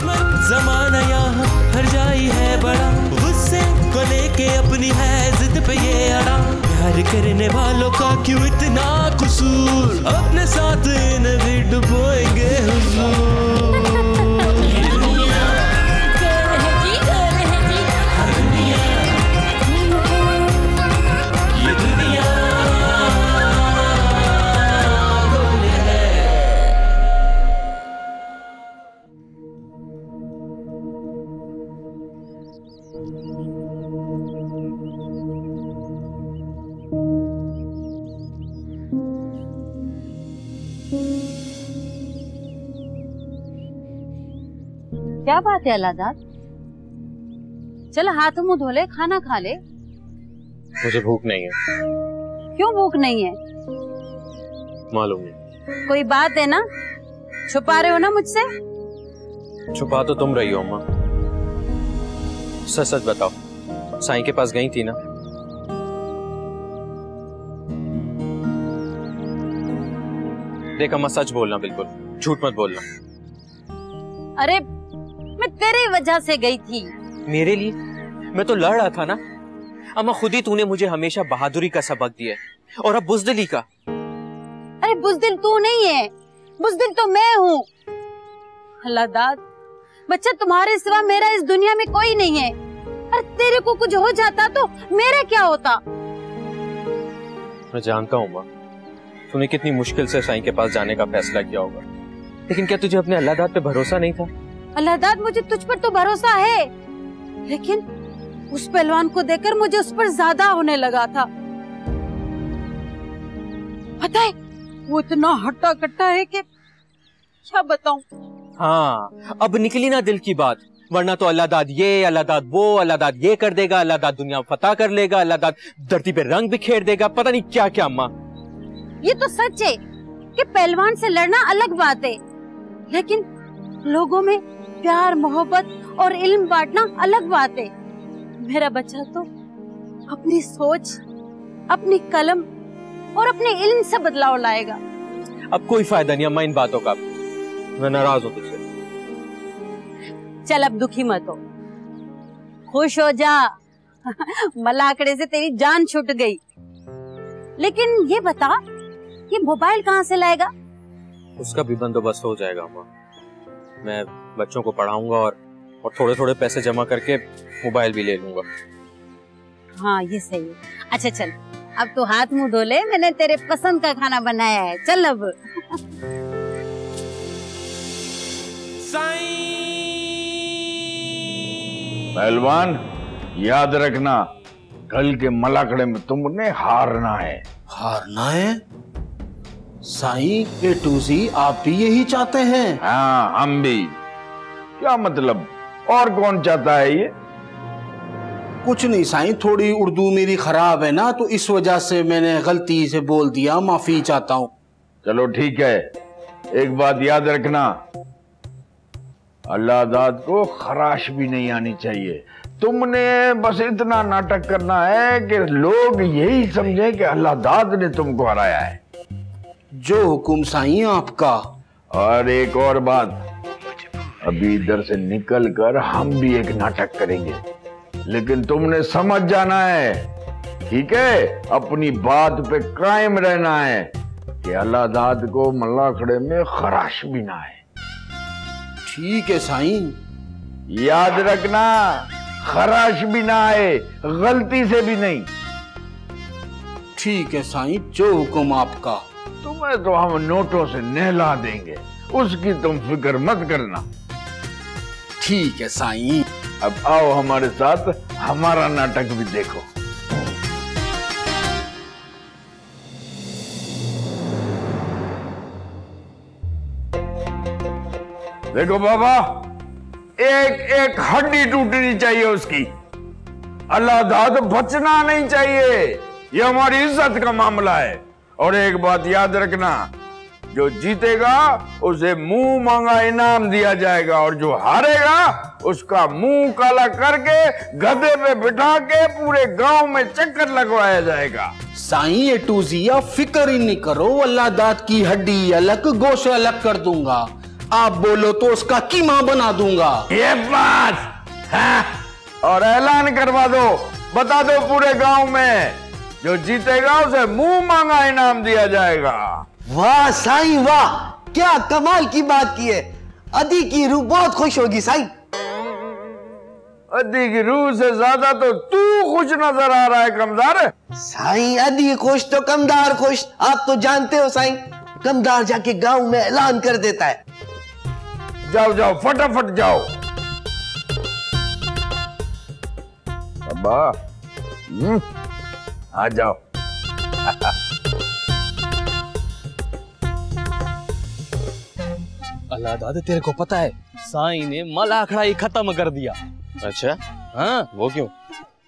दुश्मन जमाना यहाँ हर जाई है बड़ा, गुस्से को लेके अपनी है जिद पे ये अड़ा। प्यार करने वालों का क्यों इतना कसूर, अपने साथ इन्हें भी डुबोएंगे हुजूर। क्या बात है अल्लाहदाद, चल हाथ मुंह धो ले, खाना खा ले। मुझे भूख नहीं है। क्यों भूख नहीं है? मालूम नहीं। कोई बात है ना, छुपा रहे हो ना मुझसे? छुपा तो तुम रही हो अम्मा। सच सच बताओ, साईं के पास गई थी ना? देख अम्मा, सच बोलना, बिल्कुल झूठ मत बोलना। अरे मैं तेरी वजह से गई थी। मेरे लिए? मैं तो लड़ रहा था ना अम्मा, खुद ही तूने मुझे हमेशा बहादुरी का सबक दिया है, और अब बुज़दिली का। अरे बुज़दिल तू नहीं है, बुज़दिल तो मैं हूँ। अल्लाहदाद, बच्चा तुम्हारे सिवा मेरा इस दुनिया में कोई नहीं है। अरे तेरे को कुछ हो जाता तो मेरा क्या होता? मैं जानता हूँ माँ, तूने कितनी मुश्किल से साईं के पास जाने का फैसला किया होगा, लेकिन क्या तुझे अपने अल्लाहदाद पे भरोसा नहीं था? अल्लाहदाद, मुझे तुझ पर तो भरोसा है, लेकिन उस पहलवान को देखकर मुझे उस पर ज्यादा होने लगा था। पता है, वो इतना हट्टा कट्टा है कि क्या बताऊं। हाँ, अब निकली ना दिल की बात, वरना तो अल्लाहदाद ये, अल्लाहदाद वो, अल्लाहदाद ये कर देगा, अल्लाहदाद दुनिया फतह कर लेगा, अल्लाहदाद धरती पे रंग बिखेर देगा, पता नहीं क्या क्या। अम्मा, ये तो सच है कि पहलवान से लड़ना अलग बात है, लेकिन लोगों में प्यार मोहब्बत और इल्म बांटना अलग बात है। मेरा बच्चा तो अपनी सोच, अपनी कलम और अपने इल्म से बदलाव लाएगा। अब कोई फायदा नहीं अम्मा इन बातों का, मैं नाराज हूँ तुझसे। चल अब दुखी मत हो, खुश हो जा। मलाकड़े से तेरी जान छूट गई। लेकिन ये बता, ये मोबाइल कहाँ से लाएगा? उसका भी बंदोबस्त हो जाएगा अम्मा, मैं बच्चों को पढ़ाऊंगा और थोड़े थोड़े पैसे जमा करके मोबाइल भी ले लूंगा। हाँ ये सही है। अच्छा चल, अब तो हाथ मुंह धो ले, मैंने तेरे पसंद का खाना बनाया है। चल अब। पहलवान याद रखना, कल के मलाकड़े में तुमने हारना है। हारना है? साईं के टूजी आप भी यही चाहते हैं? हाँ हम भी। क्या मतलब, और कौन चाहता है ये? कुछ नहीं साईं, थोड़ी उर्दू मेरी खराब है ना, तो इस वजह से मैंने गलती से बोल दिया, माफी चाहता हूँ। चलो ठीक है, एक बात याद रखना, अल्लाहदाद को खराश भी नहीं आनी चाहिए। तुमने बस इतना नाटक करना है कि लोग यही समझे कि अल्लाहदाद ने तुमको हराया है। जो हुकुम साईं आपका। और एक और बात, अभी इधर से निकल कर हम भी एक नाटक करेंगे, लेकिन तुमने समझ जाना है, ठीक है? अपनी बात पे कायम रहना है कि अल्लाहदाद को मलाखड़े में खराश भी ना है। ठीक है साईं। याद रखना, खराश भी ना आए, गलती से भी नहीं। ठीक है साईं, जो हुक्म आपका। तुम्हें तो हम नोटों से नहला देंगे, उसकी तुम फिक्र मत करना। ठीक है साईं। अब आओ हमारे साथ, हमारा नाटक भी देखो। देखो बाबा, एक एक हड्डी टूटनी चाहिए उसकी। अल्लाहदाद बचना नहीं चाहिए, ये हमारी इज्जत का मामला है। और एक बात याद रखना, जो जीतेगा उसे मुंह मांगा इनाम दिया जाएगा, और जो हारेगा उसका मुंह काला करके गधे पे बिठा के पूरे गांव में चक्कर लगवाया जाएगा। साईं ये टूजिया फिक्र ही नहीं करो, अल्लाहदाद की हड्डी अलग गोश्त अलग कर दूंगा। आप बोलो तो उसका कीमा बना दूंगा। ये बात है। और ऐलान करवा दो, बता दो पूरे गांव में, जो जीतेगा उसे मुंह मांगा इनाम दिया जाएगा। वाह साईं वाह, क्या कमाल की बात की है। अदी की रूह बहुत खुश होगी साईं। अदी की रूह से ज्यादा तो तू खुश नजर आ रहा है कमदार। साईं अदी खुश तो कमदार खुश। आप तो जानते हो साईं, कमदार जाके गांव में ऐलान कर देता है। जाओ जाओ फटाफट जाओ। अब्बा आ जाओ। अल्लाह दादा, तेरे को पता है साईं ने मलाखड़ा ही खत्म कर दिया। अच्छा, हाँ, वो क्यों?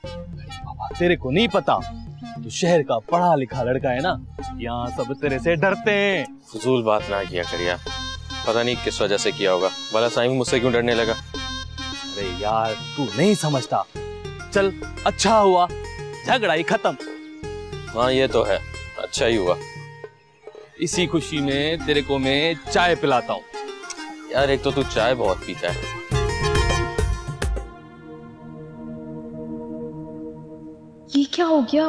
बाबा तेरे को नहीं पता, तू शहर का पढ़ा लिखा लड़का है ना, यहाँ सब तेरे से डरते हैं। फजूल बात ना किया करिया, पता नहीं किस वजह से किया होगा। भला साईं मुझसे क्यों डरने लगा? अरे यार तू नहीं समझता। चल अच्छा हुआ, झगड़ा ही खत्म। हाँ ये तो है, अच्छा ही हुआ। इसी खुशी में तेरे को मैं चाय पिलाता हूँ। यार एक तो तू चाय बहुत पीता है। ये क्या हो गया?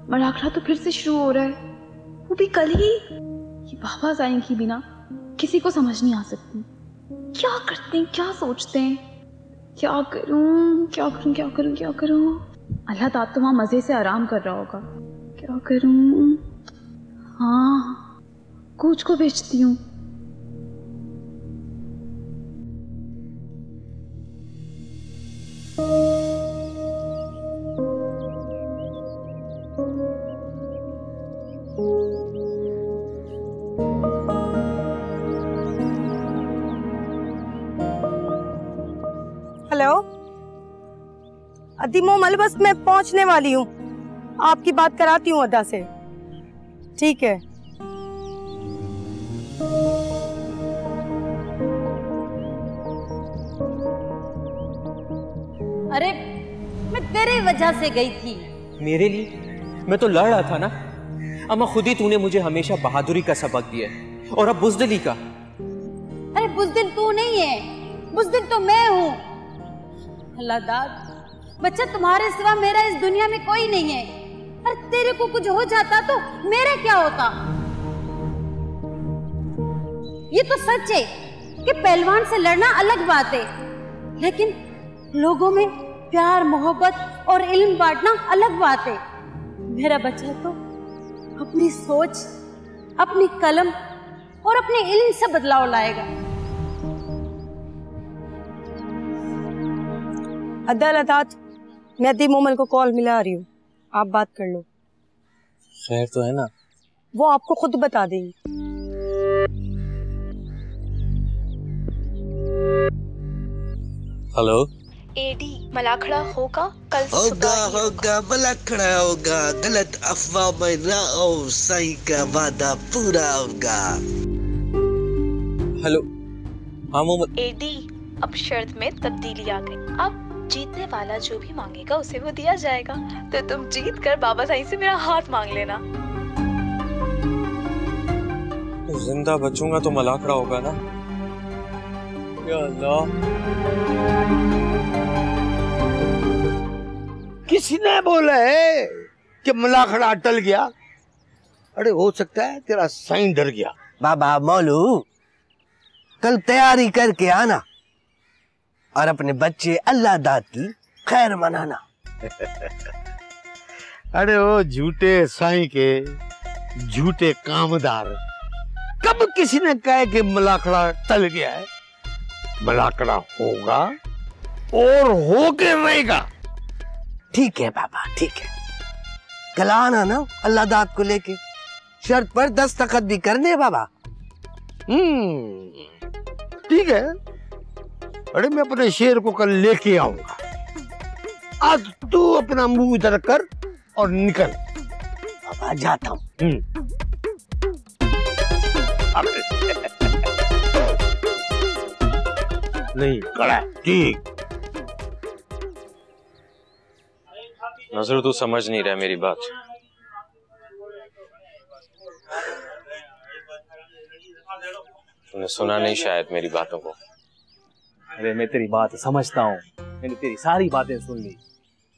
मलाखड़ा तो फिर से शुरू हो रहा है, वो भी कल ही। ये बाबा साईं की बिना किसी को समझ नहीं आ सकती। क्या करते हैं, क्या सोचते हैं, क्या करूं क्या करूं क्या करूं क्या करूं। अल्लाह ताला तो वहां मजे से आराम कर रहा होगा। क्या करूं? हाँ, कोच को बेचती हूँ। हेलो अदी, मोमल बस मैं पहुंचने वाली हूँ, आपकी बात कराती हूँ अदा से। ठीक है। अरे मैं तेरी वजह से गई थी। मेरे लिए? मैं तो लड़ रहा था ना अम्मा, खुद ही तूने मुझे हमेशा बहादुरी का सबक दिया है, और अब बुज़दिली का। अरे बुज़दिल तू नहीं है, बुज़दिल तो मैं हूँ। अल्लाह दाद, बच्चा तुम्हारे सिवा मेरा इस दुनिया में कोई नहीं है। अरे तेरे को कुछ हो जाता तो मेरा क्या होता? ये तो सच है कि पहलवान से लड़ना अलग बात है, लेकिन लोगों में प्यार मोहब्बत और इल्म बांटना अलग बात है। मेरा बच्चा तो अपनी सोच, अपनी कलम और अपने इल्म से बदलाव लाएगा। अदालत, मैं अदी मोमल को कॉल मिला रही हूँ, आप बात कर लो। खैर तो है ना? वो आपको खुद बता देंगी। हेलो एडी, मलाखड़ा होगा कल होगा होगा मलाखड़ा होगा, गलत अफवाह में ना आओ, साईं का वादा पूरा होगा। हेलो, हाँ मोमल। एडी, अब शर्त में तब्दीली आ गई। अब जीतने वाला जो भी मांगेगा उसे वो दिया जाएगा। तो तुम जीत कर बाबा साईं से मेरा हाथ मांग लेना। जिंदा बचूंगा तो मलाखड़ा होगा ना? या अल्लाह। किसी ने बोला है कि मलाखड़ा टल गया? अरे हो सकता है तेरा साईं डर गया। बाबा मौलू, कल तैयारी करके आना और अपने बच्चे अल्लाह दाद की खैर मनाना। अरे वो झूठे साईं के झूठे कामदार, कब किसी ने कहा कि मलाखड़ा टल गया है? मलाखड़ा होगा और होके रहेगा। ठीक है बाबा, ठीक है। कल आना ना अल्लाह दाद को लेके, शर्त पर दस्तखत भी करने बाबा। ठीक है। अरे मैं अपने शेर को कल लेके आऊंगा। आज तू अपना मुंह इधर कर और निकल। बाबा जाता हूँ। नहीं कड़ा, ठीक। नजर तू समझ नहीं रहा मेरी बात। तूने सुना नहीं शायद मेरी बातों को। अरे मैं तेरी बात समझता हूँ, मैंने तेरी सारी बातें सुन ली।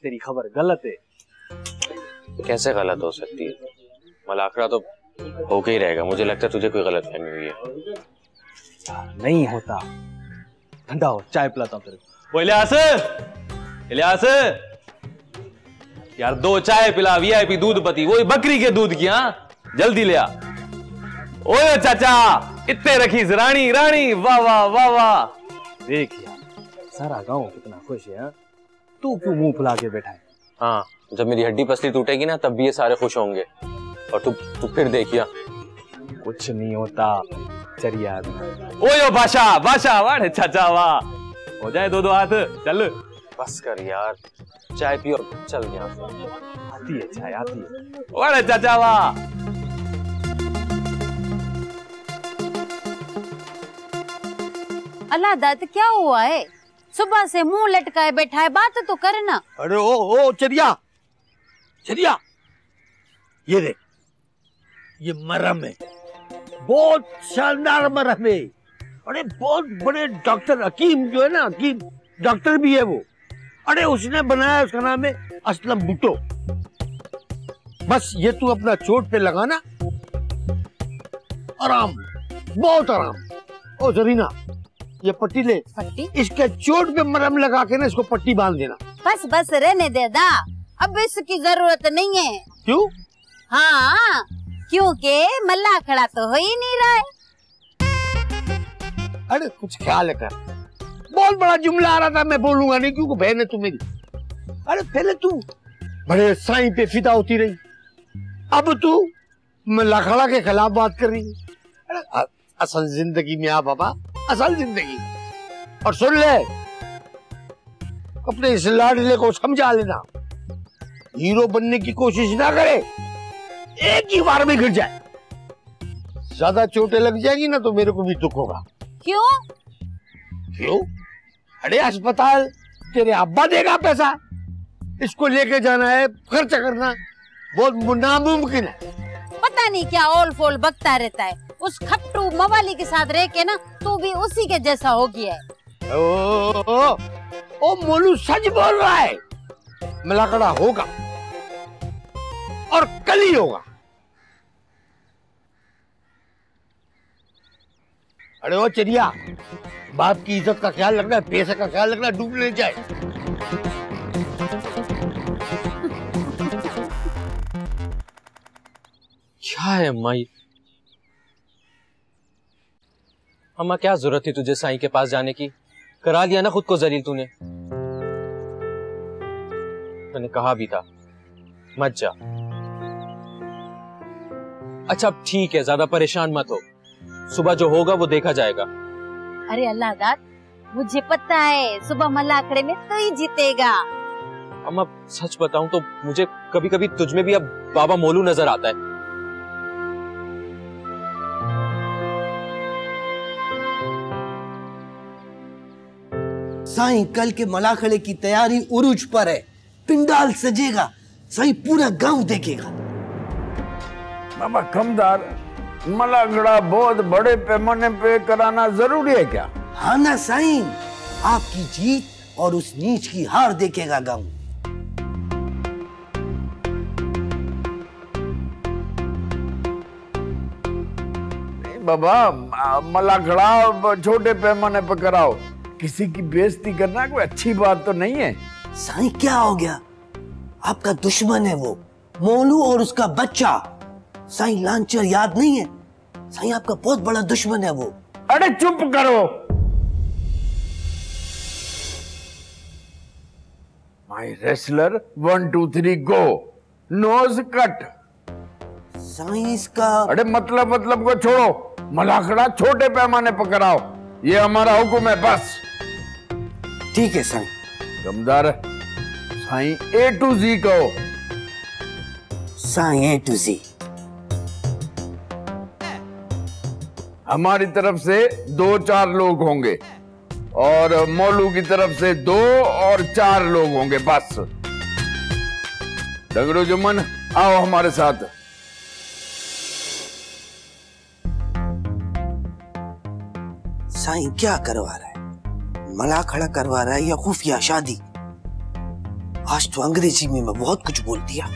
तेरी खबर गलत है। कैसे गलत हो सकती है? मलाखड़ा तो होके ही रहेगा। मुझे लगता है तुझे कोई गलत फहमी हुई है। नहीं होता। ठंडा हो, चाय पिलाता हूँ तेरे को। इलियास, इलियास यार 2 चाय पिला, वीआईपी दूध पती, वही बकरी के दूध की। हाँ जल्दी ले आ। ओए चाचा, इतने रखी रानी रानी, वाह वाह वाह वाह। देख यार सारा गांव कितना खुश है। तू क्यों मुंह फुला के बैठा है? हाँ, जब मेरी हड्डी पसली टूटेगी ना तब भी ये सारे खुश होंगे। और तू फिर देखिया कुछ नहीं होता। चरिया ओयो बादशाह बादशाह, वाह चाचा वाह। हो जाए 2-2 हाथ। चल बस कर यार, चाय पी और चल यहाँ से। आती है चाय, आती है। वाह चाचा वाह। अल्लाह दाद क्या हुआ है? सुबह से मुंह लटकाए बैठा है, बात तो करना। अरे ओ चरिया, चरिया ये देख, ये मरहम है, बहुत शानदार मरहम है। अरे बहुत बड़े डॉक्टर हकीम जो है ना, हकीम डॉक्टर भी है वो। अरे उसने बनाया, उसका नाम है असलम भुट्टो। बस ये तू अपना चोट पे लगाना, आराम, बहुत आराम। ओ जरीना, ये पट्टी ले, पट्टी? इसके चोट पे मरहम लगा के ना इसको पट्टी बांध देना। बस बस रहने दे दा, अब इसकी जरूरत नहीं है। क्यों? हाँ, क्योंकि मलाखड़ा तो हो ही नहीं रहा है। अरे कुछ ख्याल कर, बहुत बड़ा जुमला आ रहा था, मैं बोलूंगा नहीं क्योंकि बहन है तू मेरी। अरे पहले तू बड़े साईं पे फिदा होती रही, अब तू मलाखड़ा के खिलाफ बात कर रही है। अरे असल जिंदगी में आ बाबा, असल जिंदगी। और सुन ले, अपने इस लाडले को समझा लेना, हीरो बनने की कोशिश ना करे, एक ही बार में गिर जाए। ज्यादा चोटें लग जाएगी ना तो मेरे को भी दुख होगा। क्यों? क्यों? अरे अस्पताल तेरे अब्बा देगा पैसा, इसको लेके जाना है, खर्च करना बहुत नामुमकिन है। पता नहीं क्या ओल फोल बकता रहता है। उस खट्टू मवाली के साथ रह के ना तू भी उसी के जैसा हो गया है। ओ मोलू सच बोल रहा है, मलाखड़ा होगा और कल ही होगा। अरे ओ चरिया, बाप की इज्जत का ख्याल रखना, पैसे का ख्याल रखना, डूब नहीं जाए। क्या है माई? अम्मा क्या जरूरत थी तुझे साईं के पास जाने की? करा लिया ना खुद को जलील तूने। मैंने कहा भी था मत जा। अच्छा ठीक है, ज्यादा परेशान मत हो, सुबह जो होगा वो देखा जाएगा। अरे अल्लाह दाद, मुझे पता है सुबह मलाखड़े में तो ही जीतेगा। अम्मा सच बताऊं तो मुझे कभी कभी तुझ में भी अब बाबा मोलू नजर आता है। साईं कल के मलाखड़े की तैयारी उरूज पर है, पिंडाल सजेगा, साईं पूरा गांव देखेगा। बाबा कमदार, मलाखड़ा बहुत बड़े पैमाने पे कराना जरूरी है क्या? हाँ ना साईं, आपकी जीत और उस नीच की हार देखेगा गांव। बाबा मलाखड़ा छोटे पैमाने पे कराओ, किसी की बेइज्जती करना कोई अच्छी बात तो नहीं है। साईं क्या हो गया, आपका दुश्मन है वो मोलू और उसका बच्चा। साईं लांचर याद नहीं है? साईं आपका बहुत बड़ा दुश्मन है वो। अरे चुप करो। My wrestler 1 2 3 go, nose cut. Sai इसका अरे मतलब को छोड़ो, मलाखड़ा छोटे पैमाने पर कराओ, ये हमारा हुक्म है बस। ठीक है Sai. कमदार, Sai A to Z कहो। Sai A to Z। हमारी तरफ से 2-4 लोग होंगे और मौलू की तरफ से 2 और 4 लोग होंगे बस। डगड़ो जुम्मन, आओ हमारे साथ। साईं क्या करवा रहा है, मला खड़ा करवा रहा है या खुफिया शादी? आज तो अंग्रेजी में मैं बहुत कुछ बोल दिया।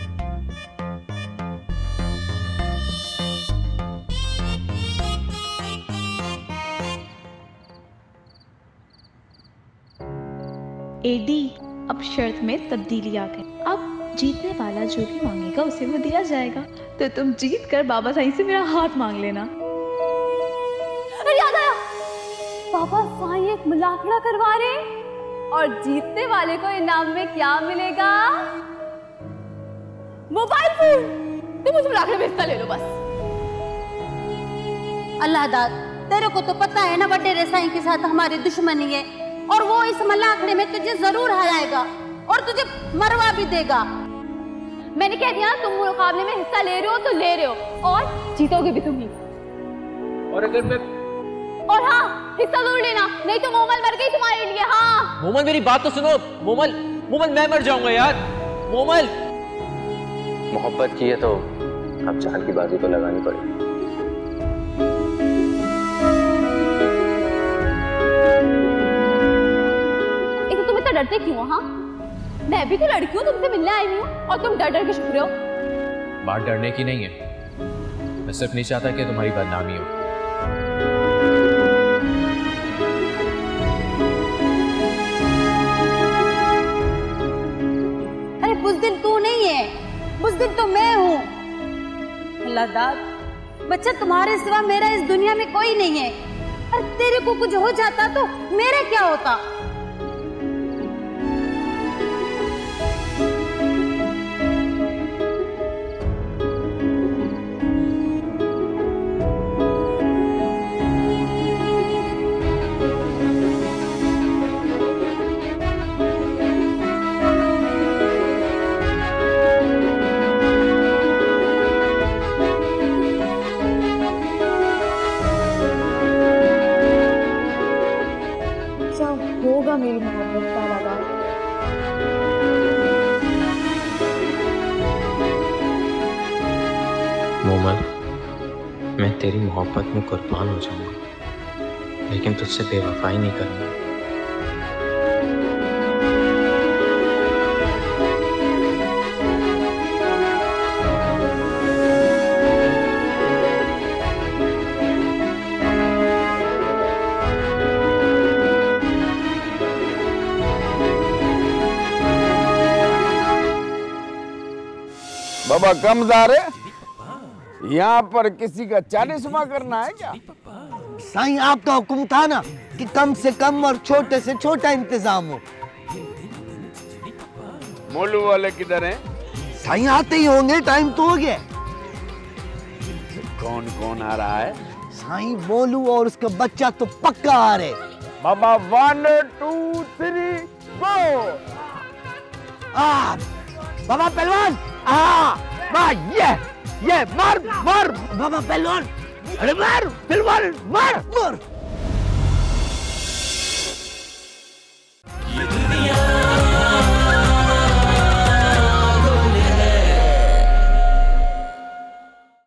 एडी, अब शर्त में तब्दीली आ गई। अब जीतने वाला जो भी मांगेगा उसे वो दिया जाएगा। तो तुम जीत कर बाबा साईं से मेरा हाथ मांग लेना। अरे याद आया, बाबा साईं एक मुलाखड़ा करवा रहे और जीतने वाले को इनाम में क्या मिलेगा? Mobile phone. तुम उस मुलाखड़े में हिस्सा ले लो बस। अल्लाह दाद, तेरे को तो पता है ना वडेरे साईं के साथ हमारी दुश्मनी है, और वो इस मुलाखड़े में तुझे जरूर हराएगा और तुझे मरवा भी देगा। मैंने कह दिया, तुम मुकाबले में हिस्सा ले रहे हो तो ले रहे हो, और जीतोगे भी तुम ही। और अगर मैं और हाँ, हिस्सा जरूर लेना, नहीं तो मोमल मर गई तुम्हारे लिए। हाँ मोमल, मेरी बात तो सुनो। मोमल, मोमल मैं मर जाऊंगा यार। मोमल, मोहब्बत की है तो अब चाल की बाजी तो लगानी पड़ेगी। तुम इतना डरते क्यों हो? हाँ, मैं भी तो लड़की हूँ, तुमसे मिलने आई हूँ और तुम डर डर के छुप रहे हो। बात डरने की नहीं है, मैं सिर्फ नहीं चाहता कि तुम्हारी बदनामी हो। अरे बुज़दिल तू नहीं है, बुज़दिल तो मैं हूँ। अल्लाह दाद, बच्चा तुम्हारे सिवा मेरा इस दुनिया में कोई नहीं है। अरे तेरे को कुछ हो जाता तो मेरा क्या होता? होगा मेरी मोहब्बत का लगा। मोमल, मैं तेरी मोहब्बत में कुर्बान हो जाऊंगा, लेकिन तुझसे बेवफाई नहीं करूंगा। बाबा कमदार है, यहाँ पर किसी का 40वां करना है क्या? साईं आपका हुक्म था ना कि कम से कम और छोटे से छोटा इंतजाम हो। मोलू वाले किधर हैं? साईं आते ही होंगे, टाइम तो हो गया। कौन कौन आ रहा है? साईं मोलू और उसका बच्चा तो पक्का आ रहे। बाबा 1 2 3 4। बाबा पहलवान, ये मार मार बाबा पहलवान, अरे मार पहलवान, मार मार।